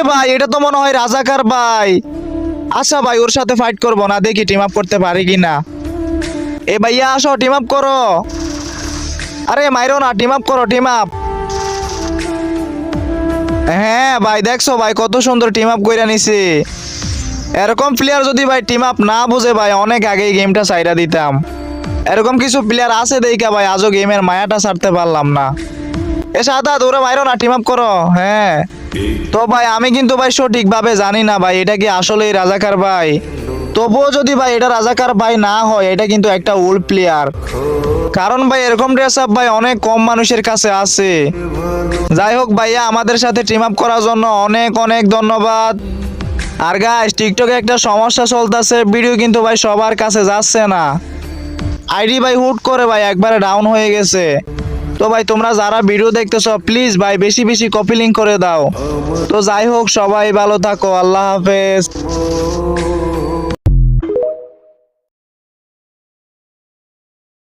ভাই এটা তো মনে হয় রাজাকার ভাই। আচ্ছা ভাই ওর সাথে ফাইট করবো না, দেখি টিম আপ করতে পারি কিনা। এ ভাইয়া আসো টিম আপ করো। আরে মাইরো না, টিম আপ করো, টিম আপ। হ্যাঁ ভাই দেখছো ভাই কত সুন্দর টিম আপ কইরা নিছি। এরকম প্লেয়ার যদি ভাই টিম আপ না বুঝে ভাই অনেক আগেই গেমটা ছাইড়া দিতাম। এরকম কিছু প্লেয়ার আছে দেখা ভাই আজও গেমের মায়াটা ছাড়তে পারলাম না। এ সাদা দৌড়ে মাইরো না, টিম আপ করো। হ্যাঁ তো ভাই আমি কিন্তু ভাই সঠিকভাবে জানি না ভাই এটা কি আসলেই রাজাকার ভাই। তবুও যদি ভাই এটা রাজাকার ভাই না হয়, এটা কিন্তু একটা ওল্ড প্লেয়ার। কারণ ভাই এরকম ড্রেস আপ ভাই অনেক কম মানুষের কাছে আছে। যাই হোক ভাইয়া আমাদের সাথে টিম আপ করার জন্য অনেক অনেক ধন্যবাদ। আর গাইস টিকটকে একটা সমস্যা চলতেছে, ভিডিও কিন্তু ভাই সবার কাছে যাচ্ছে না। আইডি ভাই হুট করে ভাই একবারে ডাউন হয়ে গেছে। তো ভাই তোমরা যারা ভিডিও দেখতেছো প্লিজ ভাই বেশি বেশি কপি লিংক করে দাও। তো যাই হোক সবাই ভালো থাকো, আল্লাহ হাফেজ।